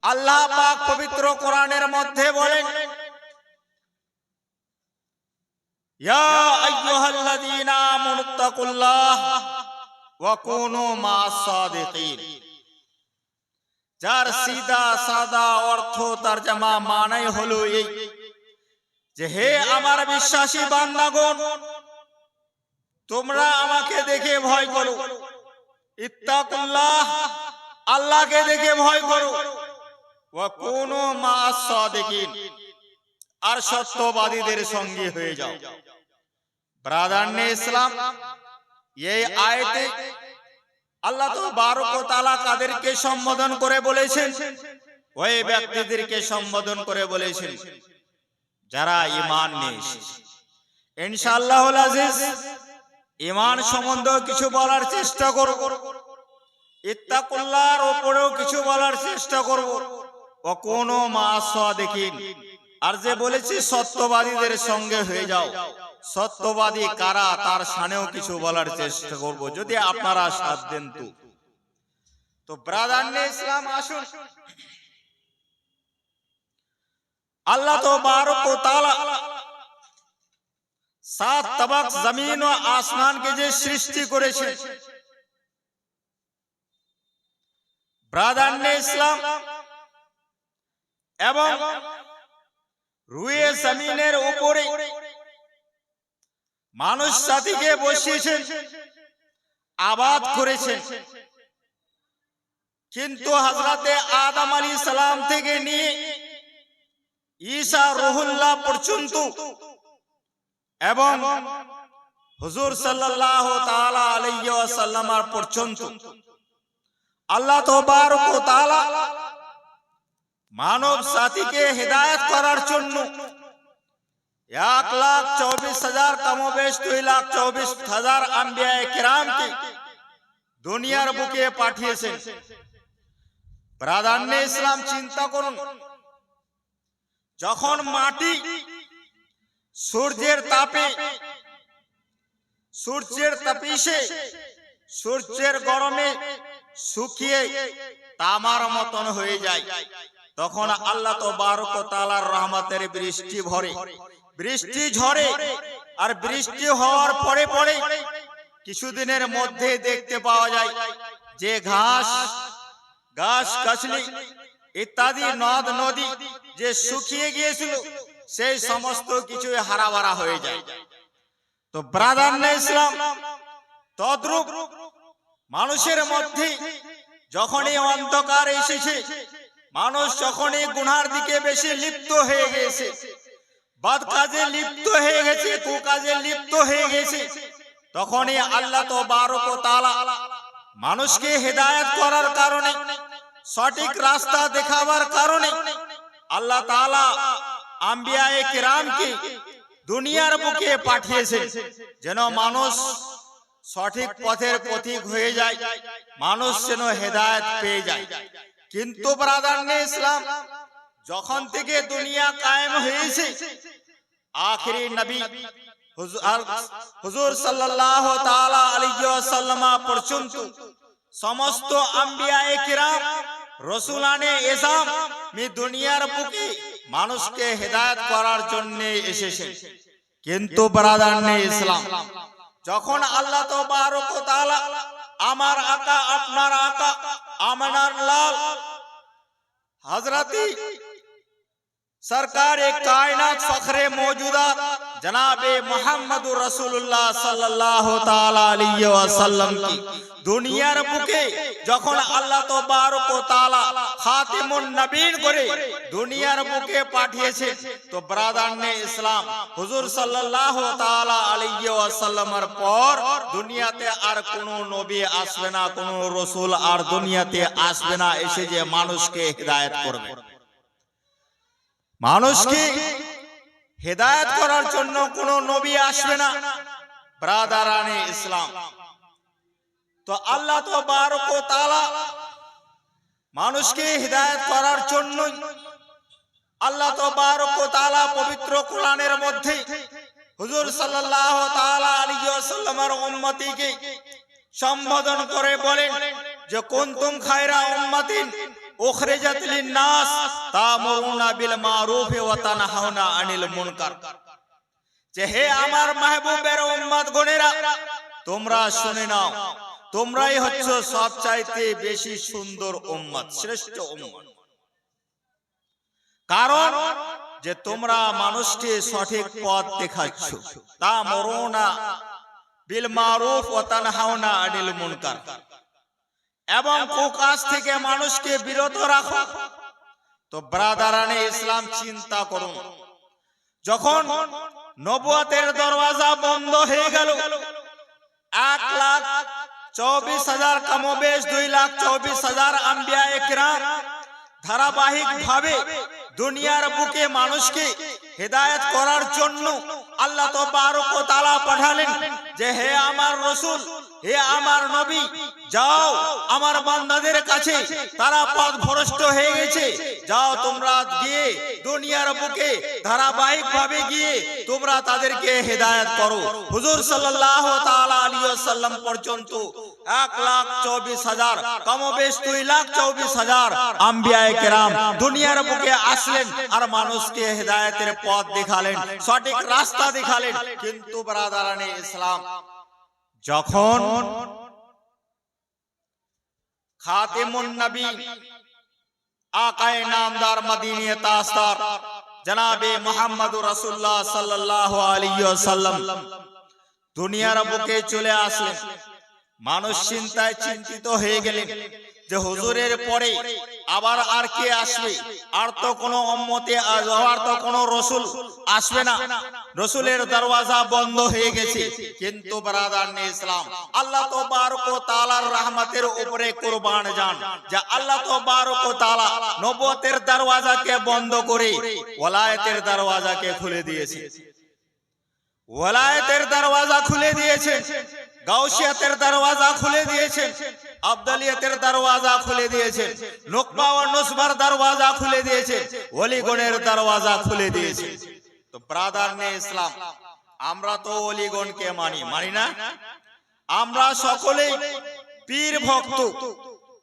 আল্লাহ পাক পবিত্র কোরআনের মধ্যে বলেন, ইয়া আইয়ুহাল্লাযীনা আমানুত্তাকুল্লাহ ওয়া কুনু মা'আস সাদিকিন। যার সিধা সাদা অর্থ তরজমা মানেই হলো এই যে, হে আমার বিশ্বাসী বান্দাগণ, তোমরা আমাকে দেখে ভয় করো। ইত্তাকুল্লাহ, আল্লাহকে দেখে ভয় করো। ওয়া কুনু মা'আস সাদিকিন, আর সত্যবাদীদের সঙ্গী হয়ে যাও। ব্রাদারনে ইসলাম, এই আয়াতে আল্লাহ তাবারক ওয়া তাআলা কাদেরকে সম্বোধন করে বলেছেন? ওই ব্যক্তিদেরকে সম্বোধন করে বলেছেন যারা ঈমান নিয়ে এসেছে। ইনশাআল্লাহুল আজিজ, ঈমান সম্বন্ধে কিছু বলার চেষ্টা করব, ইত্তাকুল্লাহর উপরেও কিছু বলার চেষ্টা করব, ওয়া কুনু মা'আস সাদিকিন, আর যে বলেছি সত্যবাদীদের সঙ্গে হয়ে যাও। সত্যবাদী কারা তার শানেও কিছু বলার চেষ্টা করব, যদি আপনারা সাথ দেন। তো ব্রাদারনে ইসলাম, আসুন আল্লাহ তাবারক ওয়া তাআলা সাত তবাক জমিন ও আসমানকে যে সৃষ্টি করেছেন, ব্রাদারনে ইসলাম, এবং রুয়ে জমিনের উপরে মানুষ জাতিকে বসিয়েছেন, আবাদ করেছেন। কিন্তু হযরতে আদম আলাইহিস সালাম থেকে নিয়ে ঈসা রূহুল্লাহ পর্যন্ত এবং হুজুর সাল্লাল্লাহু তাআলা আলাইহি ওয়াসাল্লাম পর্যন্ত আল্লাহ তাবারক ওয়া তাআলা মানব জাতিকে হেদায়েত করার জন্য 1,24,000 কমবেশ 2,24,000 আম্বিয়ায়ে কিরামকে দুনিয়ার বুকে পাঠিয়েছেন। ব্রাদারনে ইসলাম, চিন্তা করুন, যখন মাটি সূর্যের তাপে, সূর্যের তাপিশে, সূর্যের গরমে শুকিয়ে তামার মতন হয়ে যায়, তখন আল্লাহ তাবারক ওয়া তাআলার রহমতের বৃষ্টি ভরে, বৃষ্টি ঝরে। আর বৃষ্টি হওয়ার পরে পরে কিছুদিনের মধ্যে দেখতে পাওয়া যায় যে ঘাস গাছগাছালি ইত্যাদি নদ নদী যে শুকিয়ে গিয়েছিল, সেই সমস্ত কিছু হারাভারা হয়ে যায়। তো ব্রাদারনে ইসলাম, তদ্রূপ মানুষের মধ্যে যখনই অন্ধকার এসেছে, মানুষ যখনই গুনার দিকে বেশি লিপ্ত হয়ে গেছে, বদ কাজে লিপ্ত হয়ে গেছে, কুকাজে লিপ্ত হয়ে গেছে, তখনই আল্লাহ তাবারক ওয়া তাআলা মানুষকে হেদায়েত করার কারণে, সঠিক রাস্তা দেখাবার কারণে আল্লাহ তাআলা আম্বিয়ায়ে কিরামকে দুনিয়ার বুকে পাঠিয়েছেন, যেন মানুষ সঠিক পথের পথিক হয়ে যায়, মানুষ যেন হেদায়েত পেয়ে যায়। কিন্তু ব্রাদারনে ইসলাম, যখন থেকে দুনিয়া কায়েম হয়েছে, আখিরি নবী হুজুর সাল্লাল্লাহু তাআলা আলাইহি ওয়াসাল্লাম পর্যন্ত সমস্ত আম্বিয়ায়ে কিরাম, রাসূলানে এযাম দুনিয়ার বুকে মানুষকে হেদায়েত করার জন্য এসেছেন। কিন্তু ব্রাদারনে ইসলাম, যখন আল্লাহ তাবারক ওয়া তাআলা আমার আকা, আপনার আকা, আমানার লাল হযরতি सरकार कायनात फखरे मौजूदा जनाबे मुहम्मदुर रसूलुल्लाह सल्लल्लाहु ताला अलैहि वसल्लम की दुनियार बुके যখন আল্লাহ তাবারক ওয়া তাআলা খাতিমুন নবীন করে দুনিয়ার বুকে পাঠিয়েছেন, তো ব্রাদারনে ইসলাম, হুজুর সাল্লাল্লাহু তাআলা আলাইহি ওয়াসাল্লামের পর দুনিয়াতে আর কোনো নবী আসবে না, কোনো রাসূল আর দুনিয়াতে আসবে না এসে যে মানুষকে হেদায়েত করবে। মানুষকে হেদায়েত করার জন্য কোনো নবী আসবে না। ব্রাদারানে ইসলাম, তো আল্লাহ তাবারক ওয়া তাআলা মানুষকে হেদায়েত করার জন্য আল্লাহ তাবারক ওয়া তাআলা পবিত্র কোরআনের মধ্যে হুজুর সাল্লাল্লাহু তাআলা আলাইহি ওয়াসাল্লামের উম্মতিকে সম্বোধন করে বলেন যে কুনতুম খায়রা উম্মাতিন উখরিজাত লিন-নাস তা'মুরুনা বিল মারুফ ওয়া তানহাউনা আনিল মুনকার। যে হে আমার মাহবুবের উম্মত গণেরা, তোমরা শুনে নাও, তোমরাই হচ্ছে সবচাইতে বেশি সুন্দর উম্মত, শ্রেষ্ঠ উম্মত। কারণ যে তোমরা মানুষকে সঠিক পথ দেখাচ্ছ, তা'মুরুনা বিল মারুফ ওয়া তানহাউনা আনিল মুনকার, এবং কুকাজ থেকে মানুষকে বিরত রাখো। তো ব্রাদারানে ইসলাম, চিন্তা করুন, যখন নবুয়তের দরওয়াজা বন্ধ হয়ে গেল, 1,24,000 কমবেশ 2,24,000 আম্বিয়ায়ে কিরাম ধারাবাহিক ভাবে দুনিয়ার বুকে মানুষকে হেদায়েত করার জন্য আল্লাহ তাবারক ওয়া তাআলা পাঠালেন যে হে আমার রাসূল, হে আমার নবী, যাও আমার বান্দাদের কাছে, তারা পথভ্রষ্ট হয়ে গেছে, যাও তোমরা গিয়ে দুনিয়ার বুকে ধারাবাহিক ভাবে গিয়ে তোমরা তাদেরকে হেদায়েত করো। হুজুর সাল্লাল্লাহু তাআলা আলাইহি ওয়াসাল্লাম পর্যন্ত 1,24,000 কমবেশ 2,24,000 আম্বিয়ায়ে কেরাম দুনিয়ার বুকে আসলেন আর মানুষকে হেদায়েতের পথ দেখালেন, সঠিক রাস্তা দেখালেন। কিন্তু ব্রাদারানে ইসলাম, যখন খাতেমুন নবী আকায়ে নামদার মদিনে তাজদার জনাবে মুহাম্মদুর রাসূলুল্লাহ সাল্লাল্লাহু আলাইহি ওয়াসাল্লাম দুনিয়ার বুকে চলে আসলেন, মানুষ চিন্তায় চিন্তিত হয়ে গেলেন যে হুজুরের পরে আবার আর কে আসবে, আর তো কোনো উম্মতে আর তো কোনো রাসূল আসবে না, রাসূলের দরওয়াজা বন্ধ হয়ে গেছে। কিন্তু ব্রাদারনে ইসলাম, আল্লাহ তাবারক ওয়া তাআলার রহমতের উপরে কুরবান যান যে আল্লাহ তাবারক ওয়া তাআলা নবুয়তের দরওয়াজাকে বন্ধ করে ওলায়েতের দরওয়াজাকে খুলে দিয়েছে, ওলায়েতের দরওয়াজা খুলে দিয়েছে, গাউসিয়াতের দরওয়াজা খুলে দিয়েছে, আবদালিয়াতের দরওয়াজা খুলে দিয়েছে, নুকবা ও নুসবার দরওয়াজা খুলে দিয়েছে, ওলিগণের দরওয়াজা খুলে দিয়েছে। তো ব্রাদারনে ইসলাম, আমরা তো ওলিগণকে মানি না, আমরা সকলেই পীর ভক্ত।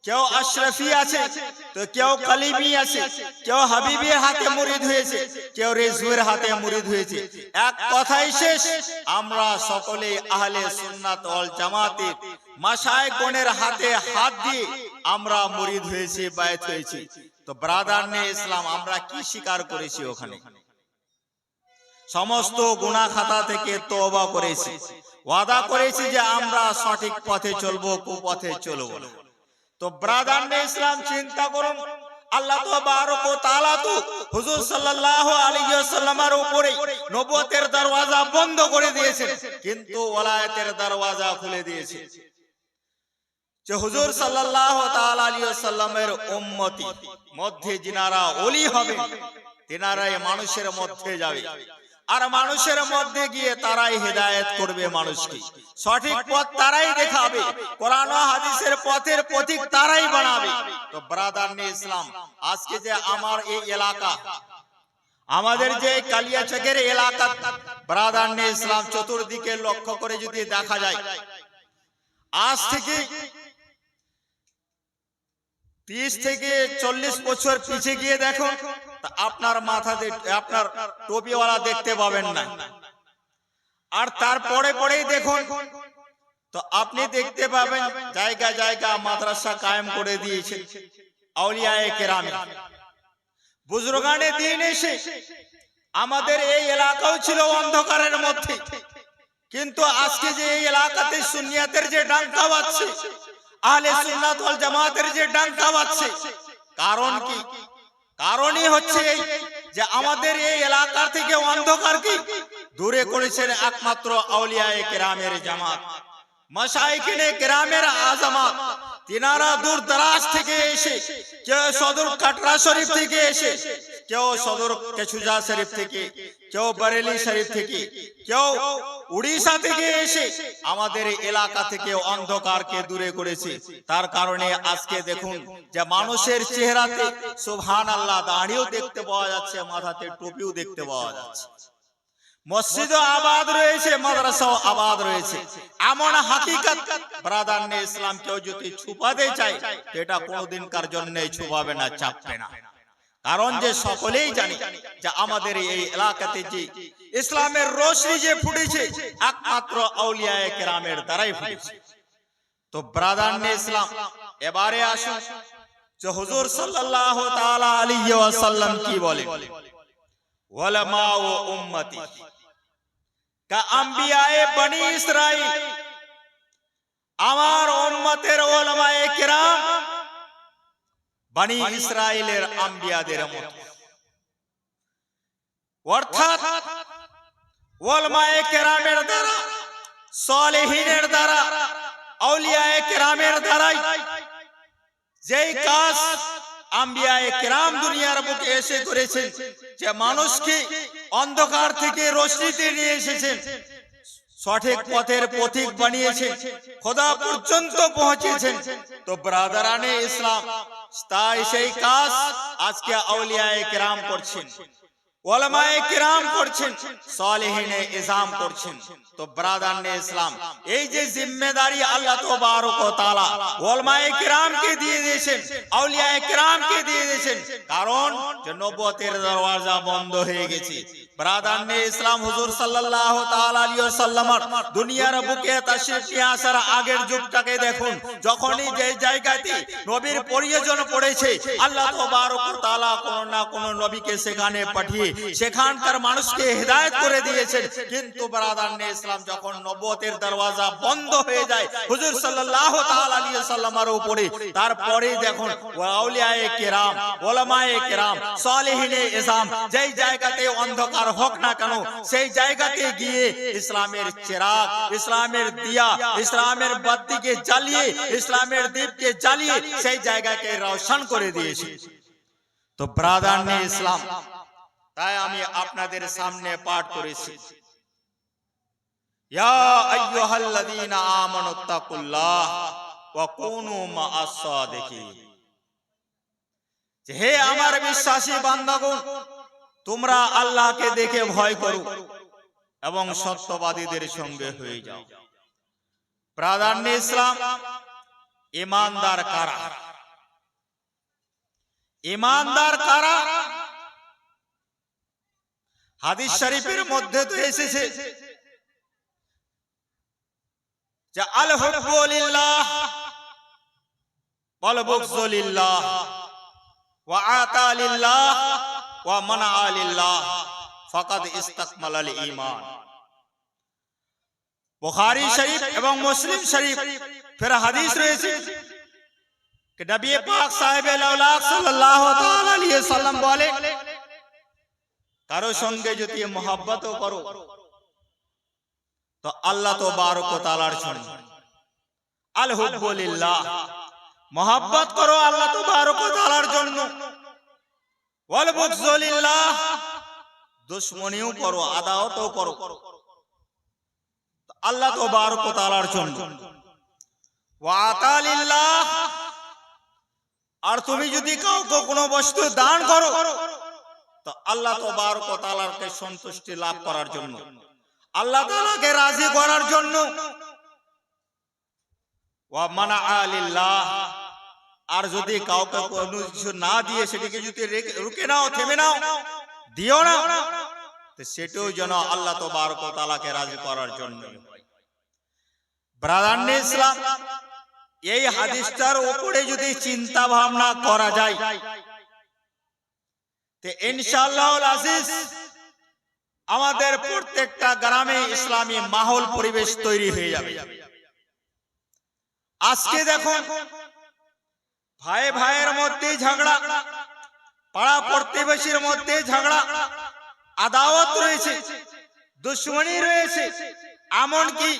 কেউ আশরাফি আছে, তো কেউ কালিমি আছে, কেউ হাবিবের হাতে মুরিদ হয়েছে, কেউ রেজুয়ের হাতে মুরিদ হয়েছে। এক কথাই শেষ, আমরা সকলে আহলে সুন্নাত ওয়াল জামাতের মাশায়েখগণের হাতে হাত দিয়ে আমরা মুরিদ হয়েছি, বায়াত হয়েছি। তো ব্রাদারনে ইসলাম, আমরা কি স্বীকার করেছি? ওখানে সমস্ত গুনাহ খাতা থেকে তওবা করেছি, ওয়াদা করেছি যে আমরা সঠিক পথে চলবো, কুপথে চলবো না। তো ব্রাদারনে ইসলাম, চিন্তা করুন, আল্লাহ তাবারক ওয়া তাআলা তো হুজুর সাল্লাল্লাহু আলাইহি ওয়াসাল্লামের উপরে নবুয়তের দরওয়াজা বন্ধ করে দিয়েছেন, কিন্তু ওলায়েতের দরওয়াজা খুলে দিয়েছে। যে হুজুর সাল্লাল্লাহু তাআলা আলাইহি ওয়াসাল্লামের উম্মতি মধ্যে যিনারা ওলি হবে, তিনারাই মানুষের মধ্যে যাবে, আর মানুষের মধ্যে গিয়ে তারাই হেদায়েত করবে, মানুষকে সঠিক পথ তারাই দেখাবে, কোরআন ও হাদিসের পথের পথিক তারাই বানাবে। তো ব্রাদারনে ইসলাম, আজকে যে আমার এই এলাকা, আমাদের যে কালিয়াচকের এলাকা, ব্রাদারনে ইসলাম, চতুর্দিকে লক্ষ্য করে যদি দেখা যায়, আজ থেকে 30 থেকে 40 বছর পিছে গিয়ে দেখুন, আপনার মাথাতে আপনার টুপিওয়ালা দেখতে পাবেন না। আর তারপরে পরেই দেখুন, তো আপনি দেখতে পাবেন জায়গা জায়গা মাদ্রাসা কায়েম করে দিয়েছে আউলিয়ায়ে কেরাম, বুজুর্গানে দিন এসে। আমাদের এই এলাকাও ছিল অন্ধকারের মধ্যে, কিন্তু আজকে যে এই এলাকাতে সুন্নিয়াতের যে ডাঙ্কা বাজছে, আহলে সুন্নাত ওয়াল জামাতের যে ডাঙ্কা বাজছে, কারণ কি? কারণই হচ্ছে এই যে আমাদের এই এলাকা থেকে অন্ধকারকে দূরে করেছেন একমাত্র আউলিয়ায়ে কেরামের জামাত, মাশায়েখিনে কেরামের আজমাত। তিনারা দূর দরাজ থেকে এসে, কেউ সদর কাটরা শরীফ থেকে এসে, কেউ সদর কেশুজা শরীফ থেকে, কেউ বরেলি শরীফ থেকে, কেউ উড়িষ্যা থেকে এসে আমাদের এলাকা থেকে অন্ধকারকে দূরে করেছে। তার কারণে আজকে দেখুন যে মানুষের চেহারাতে সুবহানাল্লাহ দাড়িও দেখতে পাওয়া যাচ্ছে, মাথাতে টুপিও দেখতে পাওয়া যাচ্ছে। মসজিদও আবাদ রয়েছে, মাদ্রাসাও আবাদ রয়েছে। এমন হাকিকত ব্রাদার নে ইসলাম কেউ যদি ছুপাতে চায় এটা কোনোদিনকার জন্য ছুপাবে না, চাপবে না। কারণ যে সকলেই জানে যে আমাদের এই এলাকাতে যে ইসলামের রোশনি যে ফুটেছে একমাত্র আউলিয়ায়ে কেরামের দ্বারাই ফুটেছে। তো ব্রাদার নে ইসলাম এবারে আসুন যে হুজুর সাল্লাল্লাহু তাআলা আলাইহি ওয়াসাল্লাম কি বলে, উলামা ও উম্মতি কা আম্বিয়ায়ে বনি ইসরাইল, আমার উম্মতের উলামায়ে কেরাম বনি ইসরাইলের আম্বিয়াদের মতো। অর্থাৎ উলামায়ে কেরামের দ্বারা, সালেহিনের দ্বারা, আউলিয়ায়ে কেরামের দ্বারাই যেই কাজ আম্বিয়ায়ে কেরাম দুনিয়ার বুকে এসে করেছেন, যে মানুষকে অন্ধকার থেকে রোশনিতে নিয়ে এসেছেন, সঠিক পথের পথিক বানিয়েছেন, খোদা পর্যন্ত পৌঁছেছেন। তো ব্রাদারানে ইসলাম তাই সেই কাজ আজকে আউলিয়ায়ে কেরাম করছেন, উলামায়ে কেরাম করছেন, সালেহিনে ইজাম করছেন। তো ব্রাদারানে ইসলাম এই যে জিম্মেদারি আল্লাহ তাবারক ওয়া তাআলা উলামায়ে কেরামকে দিয়ে দিয়েছেন, আউলিয়ায়ে কেরামকে দিয়ে দিয়েছেন, কারণ যে নবুয়তের দরওয়াজা বন্ধ হয়ে গেছে। ব্রাদারানে ইসলাম হুজুর সাল্লাল্লাহু তাআলা আলাইহি ওয়াসাল্লামের দুনিয়ার বুকে তাশরীফ নিয়ে আসার আগের যুগটাকে দেখুন। যখনই যে জায়গাতে নবীর প্রয়োজন পড়েছে আল্লাহ তাবারক ওয়া তাআলা কোন না কোন নবীকে সেখানে পাঠিয়ে সেখানকার মানুষকে হেদায়েত করে দিয়েছেন। কিন্তু ব্রাদারানে ইসলাম যখন নবুয়তের দরওয়াজা বন্ধ হয়ে যায় হুজুর সাল্লাল্লাহু তাআলা আলাইহি ওয়াসাল্লামের উপরে, তারপরে দেখুন আউলিয়ায়ে কেরাম, উলামায়ে কেরাম, সালেহিনে ইজাম যেই জায়গাতে অন্ধকার হোক না কেন সেই জায়গাতে গিয়ে ইসলামের চিরাগ, ইসলামের দিয়া, ইসলামের বাতিকে জ্বালিয়ে, ইসলামের দীপকে জ্বালিয়ে সেই জায়গাকে রওশন করে দিয়েছে। তো ব্রাদারানে ইসলাম তাই আমি আপনাদের সামনে পাঠ করেছি, ইয়া আইয়ুহাল্লাযীনা আমানুত্তাকুল্লাহ ওয়া কুনু মা'আস সাদিকিন, হে আমার বিশ্বাসী বান্দাগণ তোমরা আল্লাহকে দেখে ভয় করো এবং সত্যবাদীদের সঙ্গে হয়ে যাও। ব্রাদারানে ইসলাম ঈমানদার কারা? ঈমানদার কারা? হাদিস শরীফের মধ্যে তো এসেছে যে আল হুব্বু লিল্লাহ ওয়াল বুগযু লিল্লাহ ওয়া আতা লিল্লাহ ওয়া মানআ লিল্লাহ ফাকাদ ইসতাকমালাল ঈমান। বুখারী শরীফ এবং মুসলিম শরীফ ফির হাদিস রয়েছে कि नबी पाक साहिब औलाद सल्लल्लाहु ताला अलैहि वसल्लम बोले, কারো সঙ্গে যদি मोहब्बत করো তো আল্লাহ তাবারক ওয়া তাআলার জন্য, আল হুব্বু লিল্লাহ मोहब्बत করো আল্লাহ তাবারক ওয়া তাআলার জন্য, ওয়াল বুগযু লিল্লাহ দুশমনিও করো, আদাওয়াতও করো আল্লাহ তাবারক ওয়া তাআলার জন্য, ওয়া আতা লিল্লাহ আর তুমি যদি কাউকে কোনো বস্তু দান করো তো আল্লাহ তাবারক ওয়া তাআলার সন্তুষ্টি লাভ করার জন্য, আল্লাহ তাআলাকে রাজি করার জন্য, ওয়া মানআ লিল্লাহ আর যদি কাউকে কোনো কিছু না দিয়ে সেটাকে যদি রুকে নাও, থেমে নাও, দিও না, তো সেটাও যেন আল্লাহ তাবারক ওয়া তাআলাকে রাজি করার জন্য। ব্রাদারানে ইসলাম এই হাদিসটার উপরে যদি চিন্তা ভাবনা করা যায় তো ইনশাআল্লাহুল আজিজ আমাদের প্রত্যেকটা গ্রামে ইসলামী মাহৌল পরিবেশ তৈরি হয়ে যাবে। আজকে দেখুন ভাই ভাইয়ের মধ্যে ঝগড়া, পাড়া প্রতিবেশীর মধ্যে ঝগড়া, আদাওয়াত রয়েছে, দুশমনি রয়েছে, এমনকি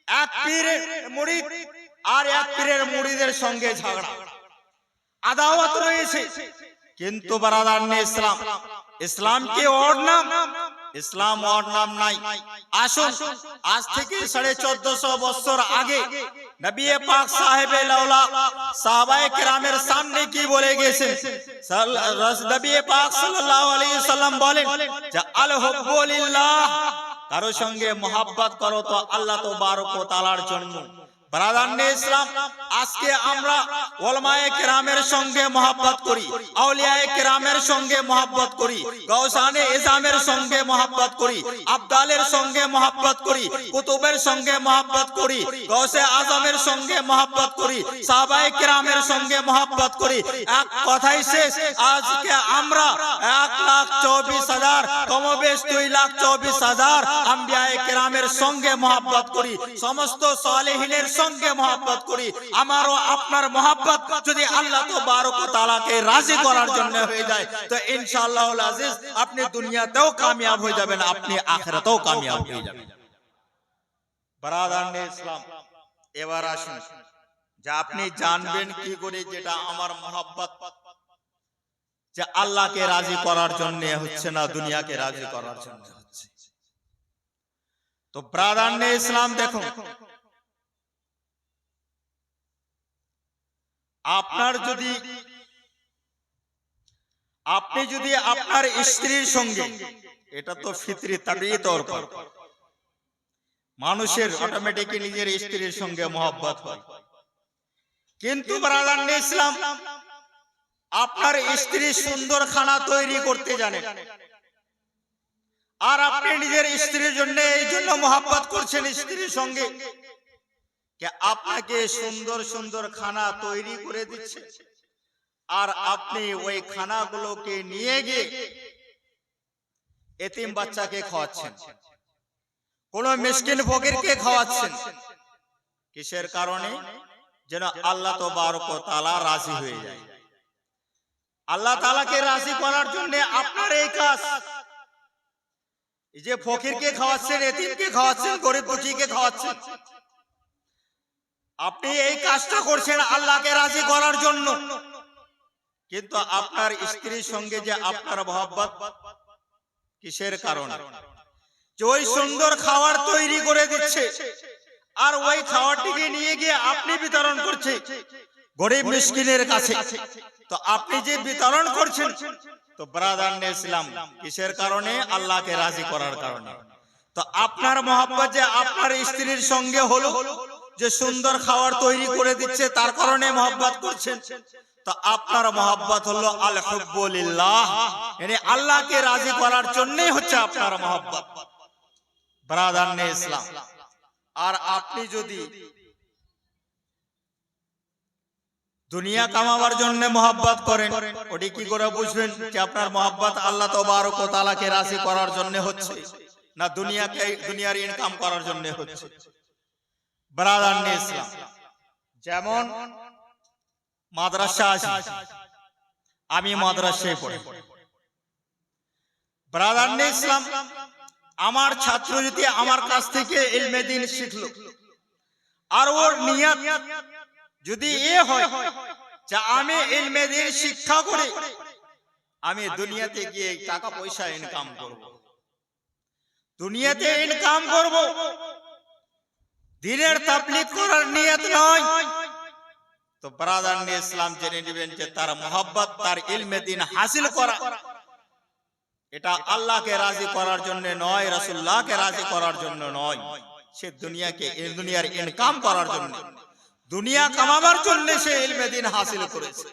এক পীরের মুরিদ আর এক পীরের মুরিদের সঙ্গে ঝগড়া, আদাওয়াত রয়েছে। কিন্তু ব্রাদারানে ইসলাম, ইসলাম কি ওর নাম? ইসলাম ওর নাম নাই। আসুন, আজ থেকে 1450 বছর আগে নবী পাক সাহেবে লাউলা সাহাবায়ে কেরামের সামনে কি বলে গেছেন? নবী পাক সাল্লাল্লাহু আলাইহি সাল্লাম বলেন যে আল হুব্বু লিল্লাহ, কারো সঙ্গে মোহাব্বত করো তো আল্লাহ তাবারক ওয়া তাআলার জন্য। ব্রাদারনে ইসলাম, আজকে আমরা উলামায়ে কেরামের সঙ্গে মোহাব্বত করি, আউলিয়ায়ে কেরামের সঙ্গে মোহাব্বত করি, গাউসানে ইজামের সঙ্গে মোহাব্বত করি, আবদালের সঙ্গে মোহাব্বত করি, কুতুবের সঙ্গে মোহাব্বত করি, গাউসে আজমের সঙ্গে মোহাব্বত করি, সাহাবায়ে কেরামের সঙ্গে মোহাব্বত করি। এক কথাই শেষ, আজকে আমরা 1,24,000 কমবেশ 2,24,000 আম্বিয়ায়ে কেরামের সঙ্গে মোহাব্বত করি, সমস্ত সালেহিনের সঙ্গে মোহাব্বত করি। আমারও আপনার মোহাব্বত যদি আল্লাহ তাবারক ওয়া তাআলাকে রাজি করার জন্য হয়ে যায় তো ইনশাআল্লাহুল আজিজ আপনি দুনিয়াতেও কামিয়াব হয়ে যাবেন, আপনি আখিরাতেও কামিয়াব হয়ে যাবেন। ব্রাদারনে ইসলাম, এবার আসুন যে আপনি জানবেন কি করে যেটা আমার মোহাব্বত যে আল্লাহকে রাজি করার জন্য হচ্ছে না দুনিয়াকে রাজি করার জন্য হচ্ছে। তো ব্রাদারনে ইসলাম দেখুন, আপনি যদি আপনার স্ত্রীর সঙ্গে, এটা তো ফিতরি তাবিঈ তৌর পর মানুষের অটোমেটিক্যালি নিজের স্ত্রীর সঙ্গে মোহাব্বত হয়, কিন্তু ব্রাদারনে ইসলাম আপনার স্ত্রী সুন্দর খানা তৈরি করতে জানে আর আপনি নিজের স্ত্রীর জন্য এই জন্য মোহাব্বত করছেন স্ত্রীর সঙ্গে যে আপনাকে সুন্দর সুন্দর খানা তৈরি করে দিচ্ছে আর আপনি ওই খানাগুলোকে নিয়ে গিয়ে এতিম বাচ্চাকে খাওয়াচ্ছেন, কোন মিসকিন ফকিরকে খাওয়াচ্ছেন। কিসের কারণে? যেন আল্লাহ তাবারক ওয়া তাআলা রাজি হয়ে যায়। আল্লাহ তাআলাকে রাজি করার জন্য আপনার এই কাজ, এই যে ফকিরকে খাওয়াচ্ছেন, এতিমকে খাওয়াচ্ছেন, গরিব দুঃখীকে খাওয়াচ্ছেন, আপনি এই কাজটা করছেন আল্লাহকে রাজি করার জন্য। কিন্তু আপনার স্ত্রীর সঙ্গে যে আপনার মহব্বত কিসের কারণে? যে ওই সুন্দর খাবার তৈরি করে দিচ্ছে আর ওই খাবারটিকে নিয়ে গিয়ে আপনি বিতরণ করছেন গরিব মিসকিনের কাছে। তো আপনি যে বিতরণ করছেন তো ব্রাদারনে ইসলাম কিসের কারণে? আল্লাহকে রাজি করার কারণে। তো আপনার মহব্বত যে আপনার স্ত্রীর সঙ্গে হলো, যে সুন্দর খাবার তৈরি করে দিচ্ছে তার কারণে মহব্বত করছেন। তো আপনার মহব্বত হলো আল হুব্বু লিল্লাহ, মানে আল্লাহকে রাজি করার জন্যই হচ্ছে আপনার মহব্বত। ব্রাদারনে ইসলাম, আর আপনি যদি দুনিয়া কামাবার জন্য মহব্বত করেন, ওটি কি করে বুঝবেন যে আপনার মহব্বত আল্লাহ তাবারক ওয়া তাআলাকে রাজি করার জন্য হচ্ছে না দুনিয়ার ইনকাম করার জন্য হচ্ছে? ব্রাদারনে ইসলাম, যেমন মাদ্রাসা আছে, আমি মাদ্রাসায় পড়ি। ব্রাদারনে ইসলাম, আমার ছাত্র যদি আমার কাছ থেকে ইলমে দ্বীন শিখলো আর ওর নিয়ত যদি এ হয় যে আমি ইলমে দ্বীন শিক্ষা করে আমি দুনিয়াতে গিয়ে টাকা পয়সা ইনকাম করব, দুনিয়াতে ইনকাম করব, দ্বীনের তাবলীগ করার নিয়ত নয়, তো ব্রাদারনে ইসলাম জেনে নেবেন যে তার মহব্বত, তার ইলমে দ্বীন হাসিল করা এটা আল্লাহকে রাজি করার জন্য নয়, রাসূলুল্লাহকে রাজি করার জন্য নয়, সে দুনিয়ার ইনকাম করার জন্য, দুনিয়া কামাবার জন্য সে ইলমে দ্বীন হাসিল করেছে।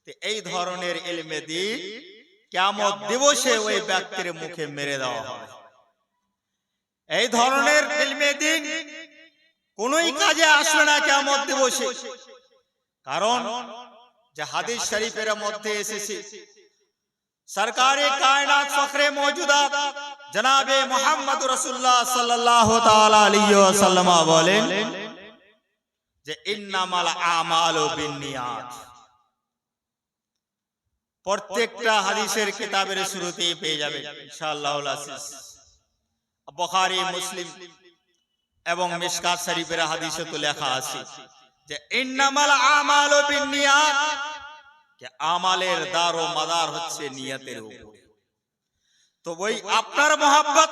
তো এই ধরনের ইলমে দ্বীন কিয়ামত দিবসে ওই ব্যক্তির মুখে মেরে দেওয়া হবে। এই ধরনের ইলমে দ্বীন কোনই কাজে আসবে না কিয়ামত দিবসে, কারণ যে হাদিস শরীফের মধ্যে এসেছে সরকারে কায়নাত ফখরে মওজুদাত জনাবে মুহাম্মদ রাসূলুল্লাহ সাল্লাল্লাহু তাআলা আলাইহি ওয়াসাল্লাম বলেন যে ইন্নামাল আমালু বিন্নিয়াত। প্রত্যেকটা হাদিসের কিতাবের শুরুতে পেয়ে যাবেন ইনশাআল্লাহুল আজিজ। বুখারী, মুসলিম এবং মিশকাত শরীফের হাদিসে তো লেখা আছে যে ইন্নামাল আমালু বিন্নিয়াত, যে আমালের দার ও মাদার হচ্ছে নিয়তের উপর। তো ওই আপনার মহব্বত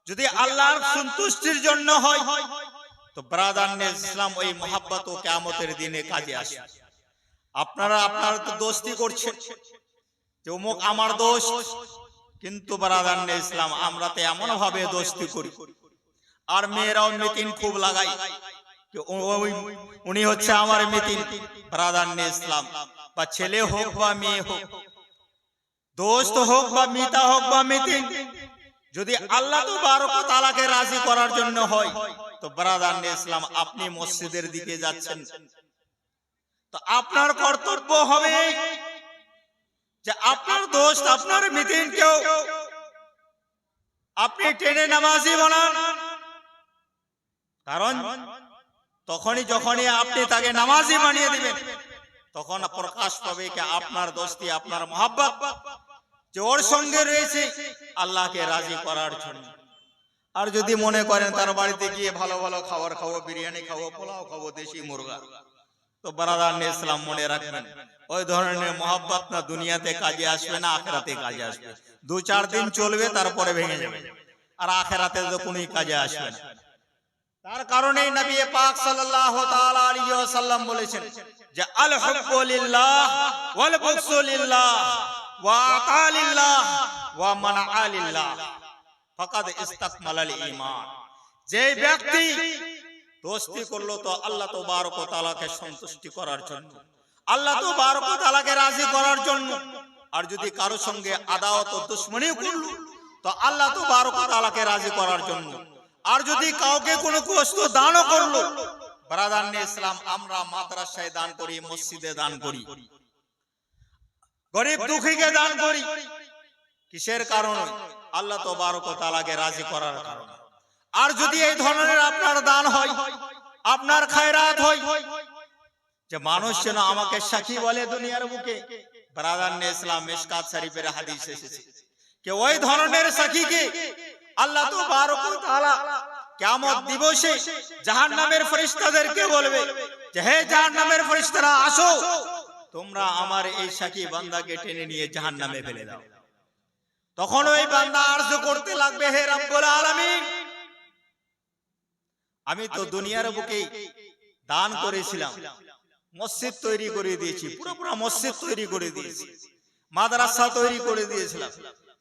যদি আল্লাহর সন্তুষ্টির জন্য হয় তো ব্রাদার ইসলাম ওই মহব্বত ও কিয়ামতের দিনে কাজে আসে। আপনারা তো দোস্তি করছেন যে অমুক আমার দোস্ত, কিন্তু ব্রাদার ইসলাম আমরা তো এমন ভাবে দোস্তি করি, আর মেয়েরাও মিটিং খুব লাগাই উনি হচ্ছে আমার মিটিং। ব্রাদার ইসলাম বা ছেলে হোক বা মেয়ে হোক, দোস্ত হোক বা মিতা হোক বা মিটিং, যদি আল্লাহ তাবারক ওয়া তাআলাকে রাজি করার জন্য হয় তো ব্রাদার ইসলাম আপনি মসজিদের দিকে যাচ্ছেন, তো আপনার কর্তব্য হবে যে আপনার দোস্ত আপনার মিটিং কেও আপনি টেনে নামাজি বানান। কারণ যখনই আপনি তাকে নামাজি বানিয়ে দিবেন তখন প্রকাশ পাবে যে আপনার দোস্তি আপনার মহব্বত যে ওর সঙ্গে রয়েছে আল্লাহকে রাজি করার জন্য। আর যদি মনে করেন তার বাড়িতে গিয়ে ভালো ভালো খাবার খাবো, বিরিয়ানি খাবো, পোলাও খাবো, দেশি মুরগা, তো ব্রাদার ইসলাম মনে রাখবেন ওই ধরনের মহব্বত না দুনিয়াতে কাজে আসবে না, আখিরাতে কাজে আসবে। 2-4 দিন চলবে, তারপরে ভেঙে যাবে, আর আখিরাতে তো কোনোই কাজে আসবে না। তার কারণেই নবী পাক সাল্লাল্লাহু তাআলা আলাইহি ওয়াসাল্লাম বলেছেন যে আল হুব্বু লিল্লাহ ওয়াল বুগযু লিল্লাহ ওয়া আতা লিল্লাহ ওয়া মানআ লিল্লাহ ফাকাদ ইসতাকমালাল ঈমান। যে ব্যক্তি দোস্তি করলো তো আল্লাহ তাবারক ওয়া তাআলাকে সন্তুষ্টি করার জন্য, আল্লাহ তাবারক ওয়া তাআলাকে রাজি করার জন্য, আর যদি কারো সঙ্গে আদাওয়াত ও দুশমনি করলো তো আল্লাহ তাবারক ওয়া তাআলাকে রাজি করার জন্য, আর যদি কাউকে কোনো কষ্ট দানও করলো, ব্রাদার ইসলাম আমরা মাদ্রাসায় দান করি, মসজিদে দান করি, গরিব দুঃখীকে দান করি, কিসের কারণে? আল্লাহ তাবারক ওয়া তাআলাকে রাজি করার কারণে। আর যদি এই ধরনের আপনার দান হয়, আপনার খায়রাত হয়, যে মানুষ যেন আমাকে সাক্ষী বলে দুনিয়ার বুকে, ব্রাদার ইসলাম মিশকাত শরীফের হাদিস এসেছে যে ওই ধরনের সাক্ষীকে আল্লাহ তাবারক ওয়া তাআলা কিয়ামত দিবসে জাহান্নামের ফেরেশতাদেরকে বলবে যে হে জাহান্নামের ফেরেশতারা আসো, তোমরা আমার এই সাক্ষী বান্দাকে টেনে নিয়ে জাহান্নামে ফেলে দাও। তখন ওই বান্দা আরজ করতে লাগবে হে রব্বুল আলামিন, আমি তো দুনিয়ার বুকে দান করেছিলাম, মসজিদ তৈরি করে দিয়েছি, পুরো মসজিদ তৈরি করে দিয়েছি, মাদ্রাসা তৈরি করে দিয়েছিলাম,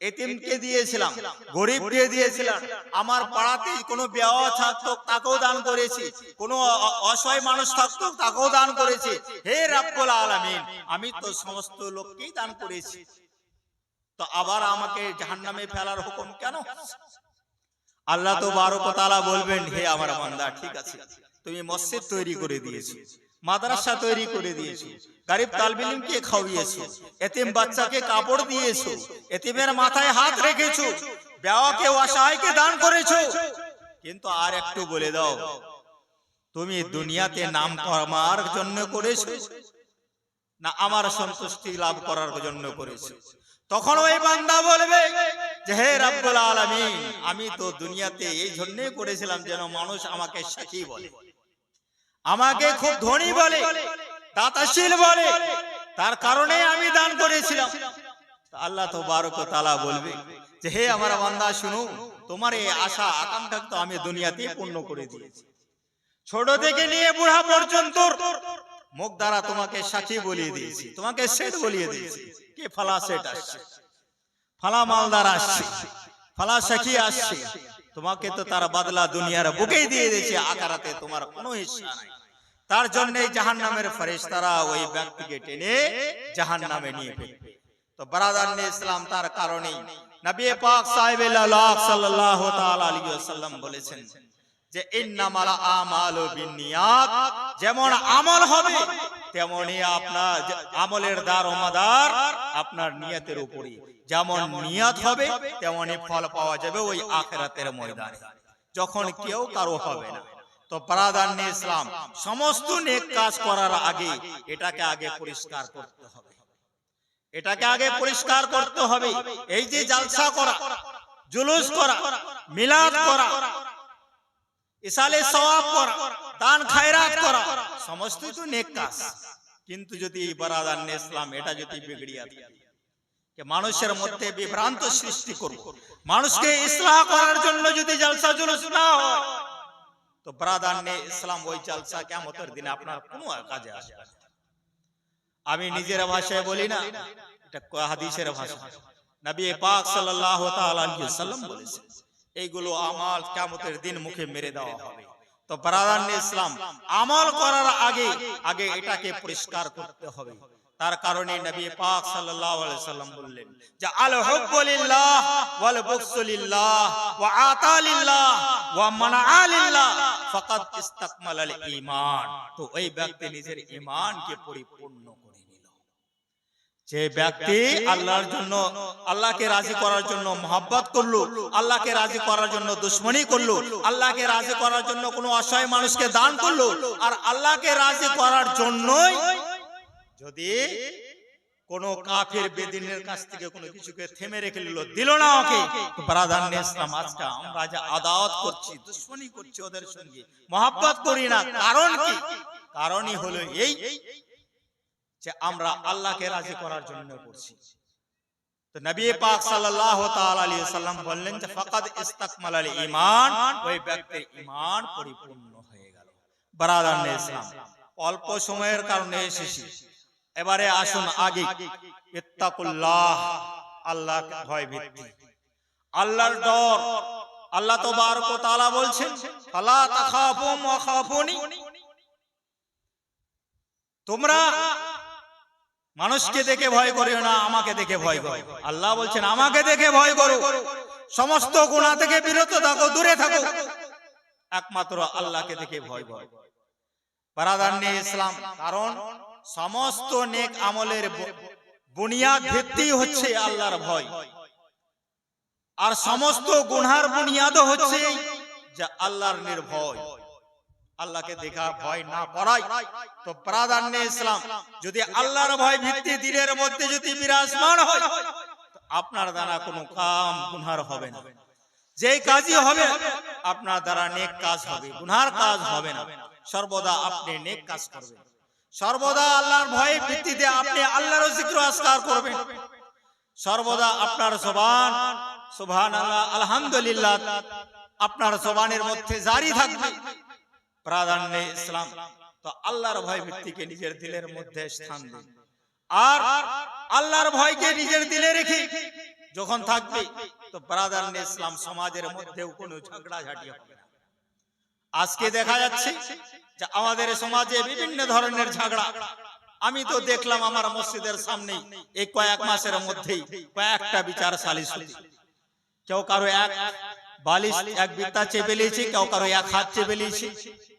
এতিমকে দিয়েছিলাম, গরিবকে দিয়েছিলাম, আমার পাড়াতে কোনো বিয়াহ থাকতো তাকেও দান করেছি, কোনো অসহায় মানুষ থাকতো তাকেও দান করেছি। হে রব্বুল আলামিন, আমি তো সমস্ত লোককেই দান করেছি, তো আবার আমাকে জাহান্নামে ফেলার হুকুম কেন? আল্লাহ তাবারক ওয়া তাআলা বলবেন হে আমার বান্দা, ঠিক আছে, তুমি মসজিদ তৈরি করে দিয়েছো, মাদ্রাসা তৈরি করে দিয়েছো, গরিব তালিবে ইলমকে খাওয়িয়েছো, এতিম বাচ্চাকে কাপড় দিয়েছো, এতিমের মাথায় হাত রেখেছো, বেওয়াকে অসহায়কে দান করেছো, কিন্তু আর একটু বলে দাও, তুমি দুনিয়াতে নাম করার জন্য করেছো না আমার সন্তুষ্টি লাভ করার জন্য করেছো? তখন ওই বান্দা বলবে যে হে রব্বুল আলামিন, আমি তো দুনিয়াতে এই জন্যই করেছিলাম যেন মানুষ আমাকে সাক্ষী বলে, আমাকে খুব ধনী বলে, দাতাশীল বলে, তার কারণে আমি দান করেছিলাম। আল্লাহ তাবারক ওয়া তাআলা বলবে যে হে আমার বান্দা শুনো, তোমার এই আশা আকাঙ্ক্ষা তো আমি দুনিয়াতেই পূর্ণ করে দিয়েছি। ছোট থেকে নিয়ে বুড়া পর্যন্ত মুখ দ্বারা তোমাকে সাক্ষী বলিয়ে দিয়েছি, তোমাকে সেট বলিয়ে দিয়েছি, কে ফালা সেট আসছে, ফালা মালদার আসছে, ফালা সাক্ষী আসছে, তোমাকে তো তার বদলা দুনিয়ার বুকেই দিয়ে দিয়েছে, আখিরাতে তোমার কোনো হিস্সা নাই। তার জন্য জাহান্নামের ফেরেশতারা ওই ব্যক্তিকে টেনে জাহান্নামে নিয়ে ফেলবে। তো ব্রাদার ইসলাম তার কারণেই নবী পাক সাল্লাল্লাহু তাআলা আলাইহি ওয়াসাল্লাম বলেছেন যে ইন্নামাল আমালু বিন্নিয়াত, যেমন আমল হবে তেমনি আপনার আমলের দারোমদার আপনার নিয়তের উপরে, যেমন নিয়ত হবে তেমনি ফল পাওয়া যাবে ওই আখিরাতের ময়দানে, যখন কেউ কারো হবে না। তো ব্রাদার ইসলাম সমস্ত নেক কাজ করার আগে এটাকে আগে পরিষ্কার করতে হবে, এটাকে আগে পরিষ্কার করতে হবে। এই যে জালসা করা, জুলুস করা, মিলাদ করা, ইসালে সওয়াব করা, দান খায়রাত করা, সমস্তই তো নেক কাজ। কিন্তু যদি ব্রাদার ইসলাম এটা যদি বিগড়িয়া থাকে, যে মানুষের মধ্যে বিভ্রান্ত সৃষ্টি করব, মানুষকে ইসলাহ করার জন্য যদি জলসা জুলুস না হয় তো ব্রাদার নে ইসলাম ওই জলসা কিয়ামতের দিনে আপনার কোনো কাজে আসবে না। আমি নিজের ভাষায় বলি না, এটা হাদিসের ভাষা। নবী পাক সাল্লাল্লাহু তাআলা আলাইহি ওয়াসাল্লাম বলেছেন এইগুলো আমল কিয়ামতের দিন মুখে মেরে দেওয়া হবে। তো ব্রাদার নে ইসলাম আমল করার আগে আগে এটাকে পরিষ্কার করতে হবে। তার কারণে নবী পাক সাল্লাল্লাহু আলাইহি ওয়াসাল্লাম বললেন যে আল হুব্বু লিল্লাহ ওয়াল বুগযু লিল্লাহ ওয়া আতা লিল্লাহ ওয়া মানআ লিল্লাহ ফাকাদ ইসতাকমালাল ঈমান। তো ওই ব্যক্তি নিজের ঈমানকে পরিপূর্ণ করে নিল। যে ব্যক্তি আল্লাহর জন্য, আল্লাহকে রাজি করার জন্য মহব্বত করলো, আল্লাহকে রাজি করার জন্য দুশমনি করলো, আল্লাহকে রাজি করার জন্য কোনো অসহায় মানুষকে দান করলো, আর আল্লাহকে রাজি করার জন্যই যদি কোন কাফির বেদিনের কাছ থেকে কোনো কিছুকে থেমে রেখে দিল না ওকে, তো ব্রাদার নে ইসলাম আজকে আমরা যে আদাওয়াত করছি, দুশমনি করছি ওদের সঙ্গে, মহব্বত করি না, কারণ কি? কারণই হলো এই যে আমরা আল্লাহকে রাজি করার জন্য করছি। তো নবী পাক সাল্লাল্লাহু তাআলা আলাইহি ওয়াসাল্লাম বললেন যে ফাকাদ ইসতাকমালাল ঈমান, ওই ব্যক্তির ঈমান পরিপূর্ণ হয়ে গেল। ব্রাদার নে ইসলাম অল্প সময়ের কারণে এসেছি, এবারে আসুন আগে ইত্তাকুল্লাহ, আল্লাহকে ভয় ভীতি, আল্লাহর ডর। আল্লাহ তাবারক ওয়া তাআলা বলছেন ফালা তাখাফু ওয়া খাফুনি, তোমরা মানুষকে দেখে ভয় করিও না, আমাকে দেখে ভয় করো। আল্লাহ বলছেন আমাকে দেখে ভয় করো, সমস্ত গুনাহ থেকে বিরত থাকো, দূরে থাকো, একমাত্র আল্লাহকে দেখে ভয় করো। ব্রাদার নে ইসলাম, কারণ সমস্ত নেক আমলের বুনিয়াদ ভিত্তি হচ্ছে আল্লাহর ভয়, আর সমস্ত গুনার বুনিয়াদও হচ্ছে যে আল্লাহর নির্ভয়। আল্লাহকে দেখা ভয় না করাই তো ব্রাদার নে ইসলাম, যদি আল্লাহর ভয় ভিত্তি দিলের মধ্যে যদি বিরাজমান হয় তো আপনার দ্বারা কোনো কাম গুনার হবে না। যেই কাজই হবে আপনার দ্বারা নেক কাজ হবে, গুনার কাজ হবে না। সর্বদা আপনি নেক কাজ করবেন, সর্বদা আল্লাহর ভয়ে ভিত্তিতে আপনি আল্লাহর জিকির আজকার করবেন, সর্বদা আপনার জবান সুবহানাল্লাহ আলহামদুলিল্লাহ আপনার জবানের মধ্যে জারি থাকবে। ব্রাদার নে ইসলাম, তো আল্লাহর ভয় ভিত্তিকে নিজের দিলের মধ্যে স্থান দিন, আর আল্লাহর ভয়কে নিজের দিলে রেখে যখন থাকবে তো ব্রাদার নে ইসলাম সমাজের মধ্যেও কোনো ঝগড়া ঝাঁটি হবে না। আজকে দেখা যাচ্ছে যে আমাদের সমাজে বিভিন্ন ধরনের ঝগড়া। আমি তো দেখলাম আমার মসজিদের সামনে এই কয়েক মাসের মধ্যেই কয়েকটা বিচার সালিশ হচ্ছে। কেউ কারো এক বালিশ এক বিত্তা চেপে নিয়েছে, কেউ কারো এক হাত চেপে নিয়েছে।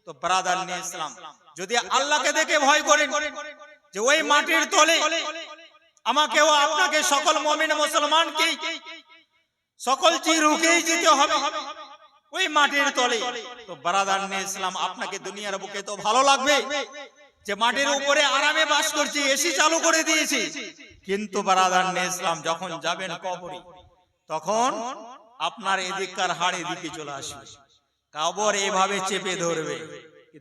তো ব্রাদার নে ইসলাম, যদি আল্লাহকে দেখে ভয় করেন যে ওই মাটির তলে আমাকেও আপনাকে সকল মুমিন মুসলমানকে সকল চিরুকেই যেতে হবে ওই মাটির তলে, তো ব্রাদার নে ইসলাম আপনাকে দুনিয়ার বুকে তো ভালো লাগবে যে মাটির উপরে আরামে বাস করছি, এসি চালু করে দিয়েছি, কিন্তু ব্রাদার নে ইসলাম যখন যাবেন কবরে তখন আপনার এদিককার হাড় এদিকে চলে আসবে, কবর এভাবে চেপে ধরবে।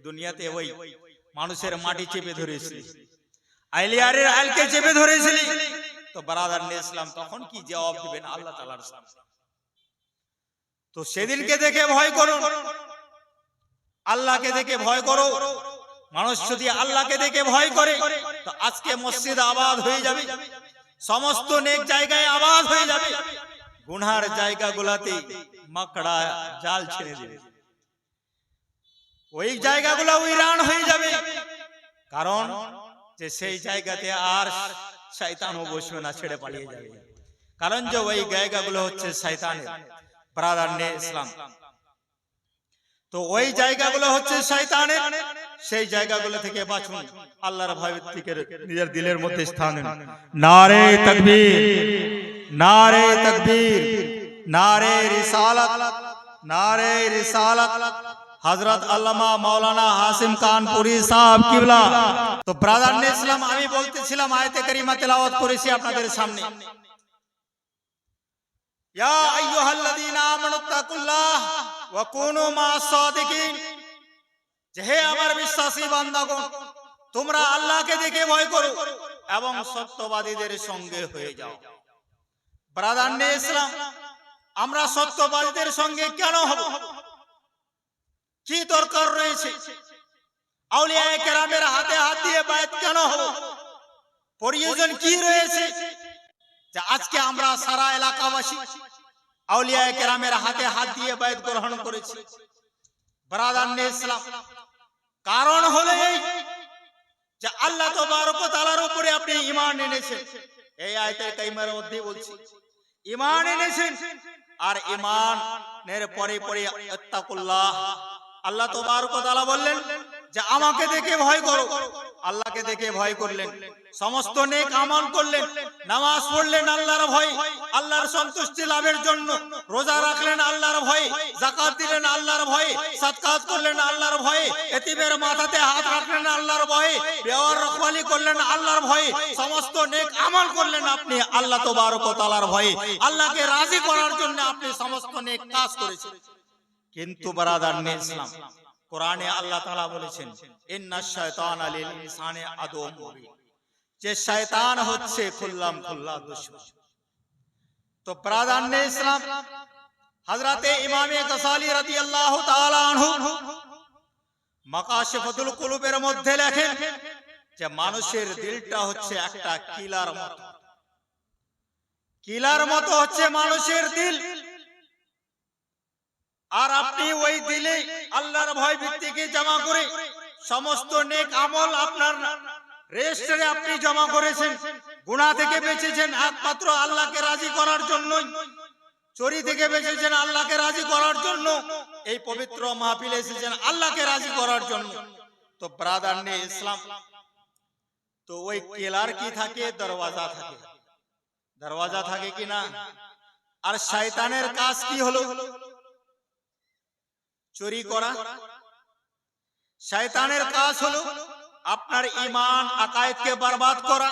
দুনিয়াতে ওই মানুষের মাটি চেপে ধরেছিল, আইলিয়ারের আলকে চেপে ধরেছিল, তো ব্রাদার নে ইসলাম তখন কি জবাব দিবেন আল্লাহ তাআলার সামনে? তো সেদিনকে দেখে ভয় করো, আল্লাহকে দেখে ভয় করো। মানুষ যদি আল্লাহকে দেখে ভয় করে তো আজকে মসজিদ আবাদ হয়ে যাবে, সমস্ত নেক জায়গায় আবাদ হয়ে যাবে, গুনহার জায়গাগুলোতে মাকড়া জাল ছেড়ে দেবে, ওই জায়গাগুলো উইরান হয়ে যাবে, কারণ যে সেই জায়গাতে আর শয়তানও বসবে না, ছেড়ে পালিয়ে যাবে, কারণ যে ওই জায়গাগুলো হচ্ছে শয়তানের। ব্রাদার নে ইসলাম, তো ওই জায়গাগুলো হচ্ছে শয়তানের, সেই জায়গাগুলো থেকে বাঁচুন, আল্লাহর ভয় থেকে নিজের দিলের মধ্যে স্থান দিন। নারে তাকবীর, নারে তাকবীর, নারে রিসালাত, নারে রিসালাত। হযরত আল্লামা মাওলানা হাসিম কানপুরি সাহেব কিবলা। তো ব্রাদার নে ইসলাম, আমি বলতেছিলাম আয়াতে কারিমা তেলাওয়াত করেছি আপনাদের সামনে, ইয়া আইয়ুহাল্লাযীনা আমানুত্তাকুল্লাহ ওয়া কুনু মা'আস সাদিকিন, যে হে আমার বিশ্বাসী বান্দাগণ, তোমরা আল্লাহকে দেখে ভয় করো এবং সত্যবাদীদের সঙ্গে হয়ে যাও। ব্রাদার নে ইসলাম, আমরা সত্যবাদীদের সঙ্গে কেন হব? কি দরকার রয়েছে? আউলিয়ায়ে কেরামের হাতে হাত দিয়ে বায়াত কেন হব? প্রয়োজন কি রয়েছে যে আজকে আমরা সারা এলাকাবাসী আউলিয়ায়ে কেরামের হাতে হাত দিয়ে বায়াত গ্রহণ করেছি? ব্রাদার নে ইসলাম, কারণ হলো এই যে আল্লাহ তাবারক ওয়া তাআলার উপরে আপনি ঈমান এনেছেন। এই আয়াতের কারিমার মধ্যে বলছি ঈমান এনেছেন, আর ঈমানের পরে পরে ইত্তাকুল্লাহ। আল্লাহ তাবারক ওয়া তাআলা বললেন যে আমাকে দেখে ভয় করো। আল্লাহকে দেখে ভয় করলেন, সমস্ত নেক আমল করলেন, নামাজ পড়লেন আল্লাহর ভয়ে, আল্লাহর সন্তুষ্টি লাভের জন্য, রোজা রাখলেন আল্লাহর ভয়ে, যাকাত দিলেন আল্লাহর ভয়ে, সাদকাত করলেন আল্লাহর ভয়ে, এতিমের মাথাতে হাত রাখলেন আল্লাহর ভয়ে, বেওয়ার রখওয়ালি করলেন আল্লাহর ভয়ে, সমস্ত নেক আমল করলেন আপনি আল্লাহ তাবারক ওয়া তাআলার ভয়ে। আল্লাহকে রাজি করার জন্য আপনি সমস্ত নেক কাজ করেছেন। কিন্তু ব্রাদার নে ইসলাম, কোরআনে আল্লাহ তাআলা বলেছেন ইন্নাশ শায়তানা লিল ইনসানি আদুউম মুবিন, যে শয়তান হচ্ছে খুল্লাম খুল্লা দুশমন। তো ব্রাদার নে ইসলাম, হযরতে ইমামে গসালি রাদিয়াল্লাহু তাআলা আনহু মাকাশিফাতুল কুলুবের মধ্যে লেখেন যে মানুষের দিলটা হচ্ছে একটা কিলার মতো। কিলার মতো হচ্ছে মানুষের দিল। আর আপনি ওই দিলে আল্লাহর ভয় ভিত্তিকে জমা করে সমস্ত নেক আমল আপনার রেজিস্টারে আপনি জমা করেছেন, গুনাহ থেকে বেঁচেছেন একমাত্র আল্লাহকে রাজি করার জন্য, চুরি থেকে বেঁচেছেন আল্লাহকে রাজি করার জন্য, এই পবিত্র মাহফিলে এসেছেন আল্লাহকে রাজি করার জন্য। তো ব্রাদার নে ইসলাম, তো ওই কেলার কি থাকে? দরওয়াজা থাকে। দরওয়াজা থাকে কি না? আর শয়তানের কাজ কি হলো? চুরি করা। শয়তানের কাজ হলো আপনার ঈমান আকায়েদকে বরবাদ করা,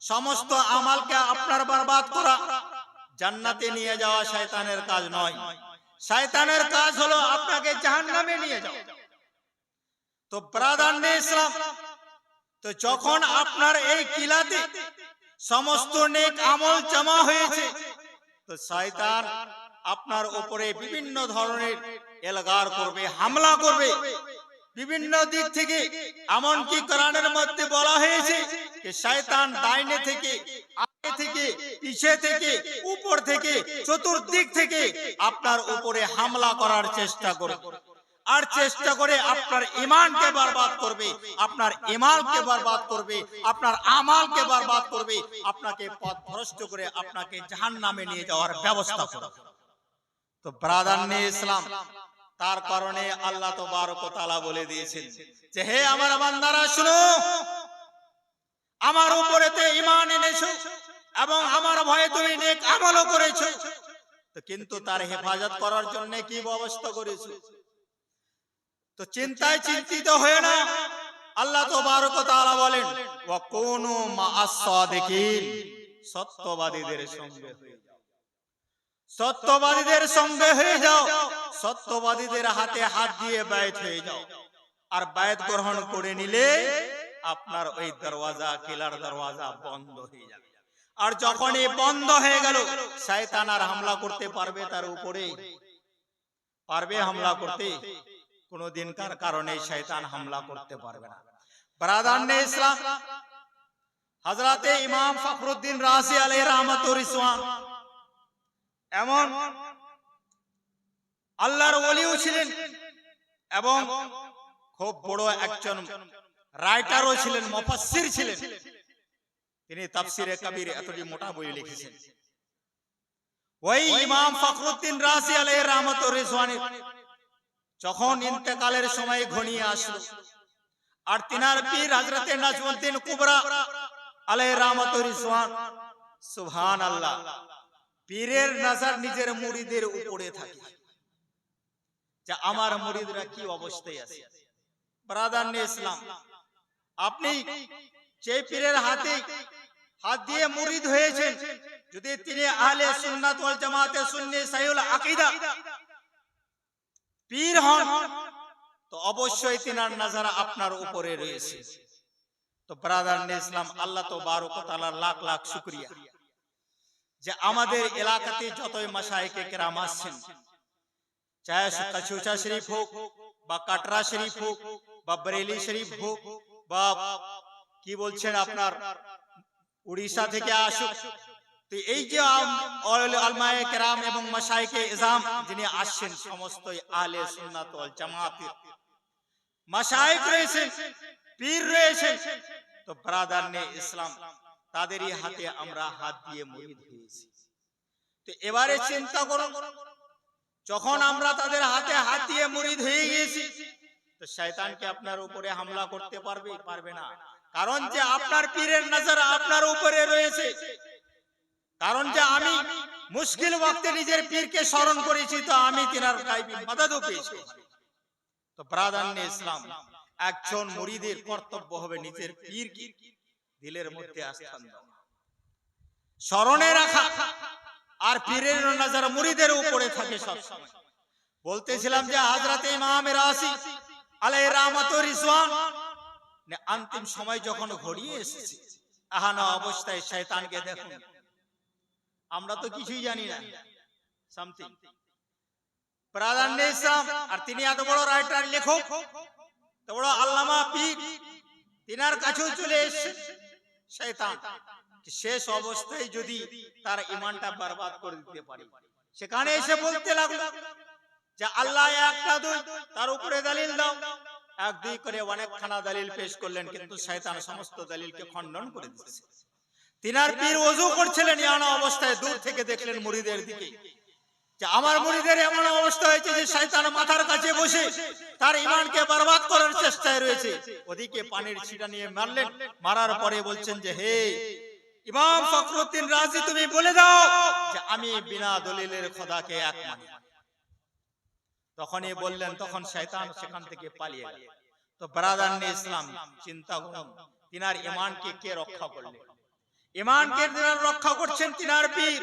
সমস্ত আমালকে আপনার বরবাদ করা। জান্নাতে নিয়ে যাওয়া শয়তানের কাজ নয়, শয়তানের কাজ হলো আপনাকে জাহান্নামে নিয়ে যাওয়া। তো ব্রাদার নে ইসলাম, তো যখন আপনার এই কিলাতে সমস্ত নেক আমল জমা হয়েছে, তো শয়তান আপনার উপরে বিভিন্ন ধরনের এলগার করবে, হামলা করবে বিভিন্ন দিক থেকে। এমনকি কোরআনের মধ্যে বলা হয়েছে যে শয়তান ডাইনে থেকে, আগে থেকে, পিছে থেকে, উপর থেকে, চতুর্দিক থেকে আপনার উপরে হামলা করার চেষ্টা করবে, আর চেষ্টা করে আপনার ঈমানকে বরবাদ করবে, আপনার ঈমানকে বরবাদ করবে, আপনার আমালকে বরবাদ করবে, আপনাকে পথভ্রষ্ট করে আপনাকে জাহান্নামে নিয়ে যাওয়ার ব্যবস্থা করবে। তো ব্রাদার নে ইসলাম, তার কারণে আল্লাহ তাবারক ওয়া তাআলা বলে দিয়েছেন যে হে আমার বান্দারা শুনো, আমার উপরেতে ঈমান এনেছো এবং আমার ভয়ে তুমি নেক আমলও করেছো, তো কিন্তু তার হেফাজত করার জন্য কি ব্যবস্থা করেছো? তো চিন্তায় চিন্তিত হয়ে না, আল্লাহ তাবারক ওয়া তাআলা বলেন ওয়া কুনু মা'আস সাদিকিন, সত্যবাদীদের সঙ্গে হয়ে যাও, সত্যবাদীদের সঙ্গে হয়ে যাও, সত্যবাদীদের হাতে হাত দিয়ে বায়াত হয়ে যাও। আর বায়াত গ্রহণ করে নিলে আপনার ওই দরওয়াজা, কিলার দরওয়াজা বন্ধ হয়ে যাবে। আর যখনই বন্ধ হয়ে গেল, শয়তান আর হামলা করতে পারবে তার উপরে? পারবে হামলা করতে? কোনদিনকার কারণে শয়তান হামলা করতে পারবে না। ব্রাদার নে ইসলাম, হযরতে ইমাম ফখরুদ্দিন রাজি আলাইহি রাহমাতুর রিজওয়ান এমন আল্লাহর ওলিও ছিলেন এবং খুব বড় একজন রাইটারও ছিলেন, মুফাসসির ছিলেন। তিনি তাফসিরে কবির এতটি মোটা বই লিখেছেন। ওই ইমাম ফখরুদ্দিন রাজি আলাইহি রাহমাতুর রিজওয়ান যখন ইন্তেকালের সময় ঘনিয়ে আসলো, আর তিনার পীর হযরতে নাজমুদ্দিন কুবরা আলাইহি রাহমাতুর রিজওয়ান, সুবহানাল্লাহ, পীরের নজর নিজের মুরিদের উপরে থাকে যে আমার মুরিদরা কি অবস্থায় আছে। ব্রাদার নে ইসলাম, আপনি যে পীরের হাতে হাত দিয়ে মুরিদ হয়েছেন, যদি তিনি আহলে সুন্নাত ওয়াল জামাতে সুন্নি সহিহুল আকীদা পীর হন, তো অবশ্যই তিনার নজর আপনার উপরে রয়েছে। তো ব্রাদার নে ইসলাম, আল্লাহ তাবারক ওয়া তাআলার লাখ লাখ শুকরিয়া যে আমাদের এলাকাতে যতই মাশায়েখে কেরাম আসছেন, চাহে কাচুচা শরীফ হোক বা কাটরা শরীফ হোক বা বরেলি শরীফ হোক বা কি বলছেন আপনার উড়িষ্যা থেকে আসুক, তো এই যে আলমায়ে কেরাম এবং মাশায়েখে ইজাম যিনি আসছেন, সমস্তই আহলে সুন্নাত ওয়াল জামাতের মাশায়েখ রয়েছেন, পীর রয়েছেন। তো ব্রাদারনে ইসলাম, তাদেরই হাতে আমরা হাত দিয়ে মুরিদ হয়েছি। তো এবারে চিন্তা করুন, যখন আমরা তাদের হাতে হাত দিয়ে মুরিদ হয়ে গিয়েছি, তো শয়তানকে আপনার উপরে হামলা করতে পারবে না। কারণ যে আপনার পীরের নজর আপনার উপরে রয়েছে, কারণ যে আমি মুশকিল ওয়াক্তে নিজের পীরকে স্মরণ করেছি, তো আমি তিনার গায়বী মদদও পেয়েছি। তো ব্রাদারনে ইসলাম, একজন মুরিদের কর্তব্য হবে নিজের পীরকে দিলের মধ্যে স্থান দেওয়া, স্মরণে রাখা, আর পীরের নজর মুরিদের উপরে থাকে সব সময়। বলতেছিলাম যে হযরত ইমাম রাসি আলাইহি রাহমাত ওয়া রিজওয়ান অন্তিম সময় যখন ঘড়িয়ে এসেছে, আহানা অবস্থায় শয়তানকে দেখুন, আমরা তো কিছুই জানি না, সামথিং প্রাধান্য ইসলাম, আর তিনি এত বড় রাইটার, লেখক, এত বড় আল্লামা পীর, তিনার কাছেও চলে এসেছে শয়তান। শেষ অবস্থায় যদি তার ঈমানটা বরবাদ করে দিতে পারে, সেখানে এসে বলতে লাগলো যে আল্লাহ এক না দুই, তার উপরে দলিল দাও। এক দুই করে অনেকখানা দলিল পেশ করলেন, কিন্তু শয়তান সমস্ত দলিলকে খণ্ডন করে দিয়েছে। তিনার পীর ওযু করছিলেন, ইয়ানা অবস্থায় দূর থেকে দেখলেন মুরিদের দিকে, যে আমার মুরিদের এমন অবস্থা হয়েছে যে শয়তান মাথার কাছে বসে তার ঈমানকে বরবাদ করার চেষ্টায় রয়েছে। ওদিকে পানির ছিটা নিয়ে মারলেন, মারার পরে বলছেন যে হে ইমাম ফখরুদ্দিন রাজি, তুমি বলে দাও যে আমি বিনা দলিলের খোদাকে এক মানি। তখনই বললেন, তখন শয়তান সেখান থেকে পালিয়ে গেল। তো ব্রাদারনে ইসলাম, চিন্তা করুন, তিনার ঈমানকে কে রক্ষা করলেন? ঈমানকে যিনি রক্ষা করছেন তিনার পীর।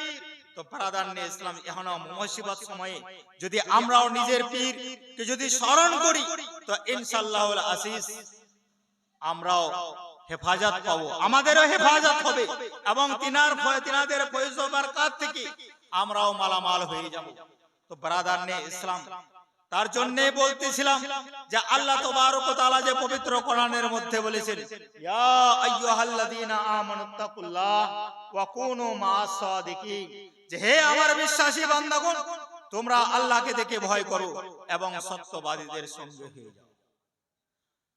তো ব্রাদারনে ইসলাম, এখনো মুসিবত সময়ে যদি আমরাও নিজের পীরকে যদি স্মরণ করি, তো ইনশাআল্লাহুল আজিজ আমরাও হেফাজত পাবো, আমাদেরও হেফাজত হবে, এবং তিনাদের ফয়জ ও বরকত থেকে আমরাও মালামাল হয়ে যাব। তো ব্রাদারনে ইসলাম, তার জন্য বলতেছিলাম যে আল্লাহ তাবারক ওয়া তাআলা যে পবিত্র কোরআনের মধ্যে বলেছেন, ইয়া আইয়ুহাল্লাযীনা আমানুত্তাকুল্লাহ ওয়া কুনু মা'আস সাদিকিন, যে হে আমার বিশ্বাসী বান্দাগণ, তোমরা আল্লাহকে দেখে ভয় করো এবং সত্যবাদীদের সঙ্গে হয়ে যাও।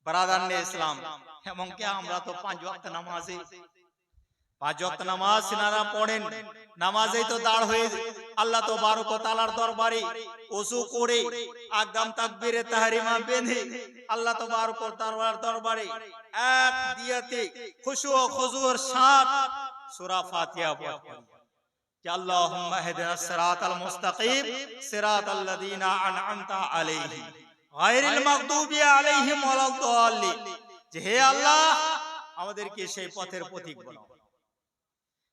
ব্রাদারনে ইসলাম, এমনকি আমরা তো 5 ওয়াক্ত নামাজে 5 ওয়াক্ত নামাজ সিনারা পড়েন, নামাজেই তো দাঁড় হয়ে আল্লাহ তাবারক ওয়া তাআলার দরবারে ওযু করে আকদাম তাকবীরে তাহরিমা বেঁধে আল্লাহ তাবারক ওয়া তাআলার দরবারে এক দিয়াতে খুশু ও খুজুর সাথ সূরা ফাতিহা পড়ি যে আল্লাহুম্মা ইহদিনাস সিরাতাল মুস্তাকিম সিরাতাল্লাযীনা আন'আমতা আলাইহিম গায়রিল মাগদুবি আলাইহিম ওয়ালাদ-দাল্লিন, যে হে আল্লাহ আমাদেরকে সেই পথের পথিক বানাও,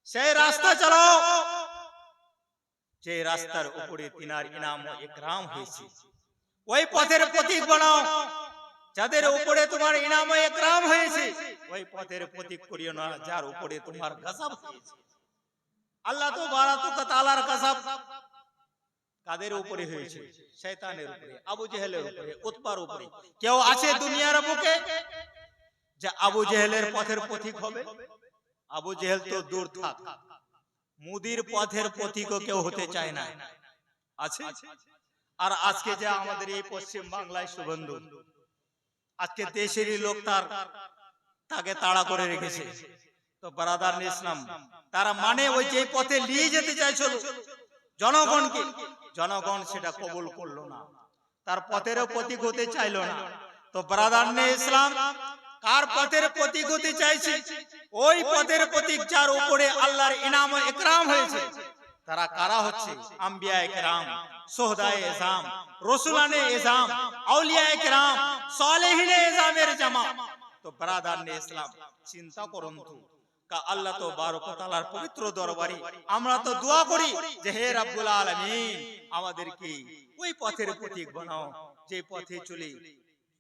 সেই রাস্তা চালাও যে রাস্তার উপরে তিনার ইনাম ও ইকরাম হয়েছে। ওই পথের পথিক বানাও যাদের উপরে তোমার ইনাম ও ইকরাম হয়েছে, ওই পথের পথিক করিও না যার উপরে তোমার গজব হয়েছে। আল্লাহ তাবারক ওয়া তাআলার গজব কাদের উপরে হয়েছে? শয়তানের উপরে, আবু জেহেলের উপরে, উতবার উপরে। কেউ আছে দুনিয়ার বুকে যে আবু জেহেলের পথের পথিক হবে? আবু জেহেল তো দূর থাক, মুদির পথের পথিকও কেউ হতে চায় না, আছে? আর আজকে যে আমাদের এই পশ্চিম বাংলায় সুবন্ধু, আজকে দেশেরই লোক তাকে তাড়া করে রেখেছে। তো ব্রাদারনে ইসলাম, তারা মানে ওই যে পথে নিয়ে যেতে চাইছিল জনগণকে, জনগণ সেটা কবুল করলো না, তার পথেরও প্রতীক হতে চাইলো না। তো ব্রাদারনে ইসলাম, কার পথের প্রতীক হতে চাইছে? ওই পথের প্রতীক যার উপরে আল্লাহর ইনাম ও ইকরাম হয়েছে। তারা কারা হচ্ছে? আম্বিয়ায়ে কেরাম, সুহাদায়ে ইজাম, রাসূলানে ইজাম, আউলিয়ায়ে কেরাম, সালেহিনে ইজামের জামাত। তো ব্রাদারনে ইসলাম, চিন্তা করুন তো, আল্লাহ তাবারক ওয়া তাআলার পবিত্র দরবারে আমরা তো দোয়া করি যে হে রব্বুল আলামিন আমাদেরকে ওই পথের প্রতীক বানাও যে পথে চলে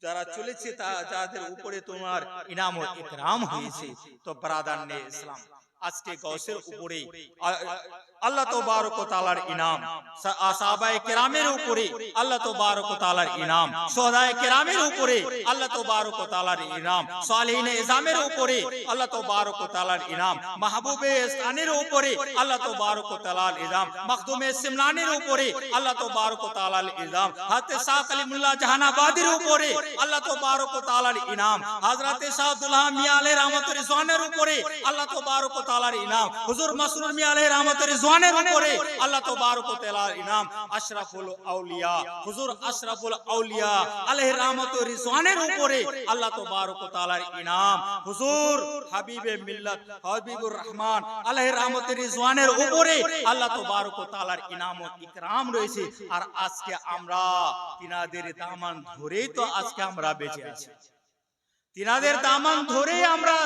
যারা চলেছে যাদের উপরে তোমার ইনাম ও ইকরাম হয়েছে। তো ব্রাদারনে ইসলাম, আজকে গৌসের উপরে আল্লাহ তাবারক ওয়া তাআলার ইনাম, সাহাবায়ে কেরামের উপরে আল্লাহ তাবারক ওয়া তাআলার ইনাম, শুহাদায়ে কেরামের উপরে আল্লাহ তাবারক ওয়া তাআলার ইনাম, সালেহিনে ইজামের উপরে আল্লাহ তাবারক ওয়া তাআলার ইনাম, মাহবুবে ইসলামের উপরে আল্লাহ তাবারক ওয়া তাআলার ইনাম, মখদুমে সিমলানের উপরে আল্লাহ তাবারক ওয়া তাআলার ইনাম, হযরত শাহ কালিমুল্লাহ জাহানাবাদের উপরে আল্লাহ তাবারক ওয়া তাআলার ইনাম, হযরত শাহ আব্দুল্লাহ মিয়া আলাইহির রহমাতুর রিজওয়ানের উপরে আল্লাহ তাবারক ওয়া তাআলার ইনাম, হুজুর মাসরুর মিয়া আলাইহির রহমাতুর রিজওয়ানের উপরে আল্লাহ তাবারক ওয়া তাআলার ইনাম, আশরাফুল আউলিয়া হুজুর আশরাফুল আউলিয়া আলাইহির রহমাতুর রিজওয়ানের উপরে আল্লাহ তাবারক ওয়া তাআলার ইনাম, হুজুর হাবিবে মিল্লাত হাবিবুর রহমান আলাইহির রহমাতুর রিজওয়ানের উপরে আল্লাহ তাবারক ওয়া তাআলার ইনাম ও ইকরাম রয়েছে। আর আজকে আমরা তিনাদের দামান ধরেই তো আজকে আমরা বেঁচে আছি, তিনাদের দামান ধরেই আমরা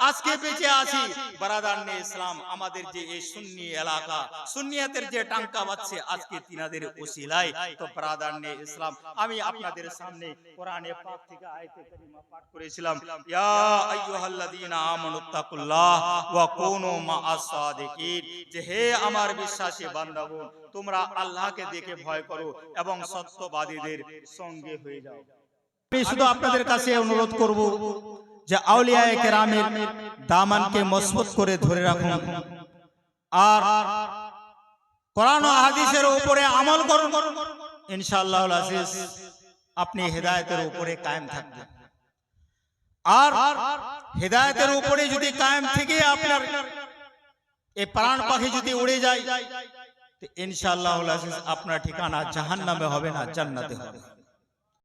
আজকে বেঁচে আছি। বারাদারনে ইসলাম, আমাদের যে এই সুন্নি এলাকা, সুন্নিয়াতের যে টাঙ্কা বাজছে আজকে তিনাদের ওসিলায়। তো বারাদারনে ইসলাম, আমি আপনাদের সামনে কোরআনে পাক থেকে আয়াতে কারিমা পাঠ করেছিলাম, ইয়া আইয়ুহাল্লাযীনা আমানুত্তাকুল্লাহ ওয়া কুনু মাআস সাদিকিন, যে হে আমার বিশ্বাসী বান্দাগণ, তোমরা আল্লাহকে দেখে ভয় করো এবং সত্যবাদীদের সঙ্গে হয়ে যাও। আমি শুধু আপনাদের কাছে অনুরোধ করব যে আউলিয়ায়ে কেরামের দামানকে মজবুত করে ধরে রাখুন আর কোরআন ও হাদিসের উপরে আমল করুন, ইনশাআল্লাহুল আজিজ আপনি হেদায়েতের উপরে কায়েম থাকবেন। আর হেদায়েতের উপরে যদি কায়েম থেকে আপনার এই প্রাণ পাখি যদি উড়ে যায়, তো ইনশাআল্লাহুল আজিজ আপনার ঠিকানা জাহান্নামে হবে না, জান্নাতে হবে।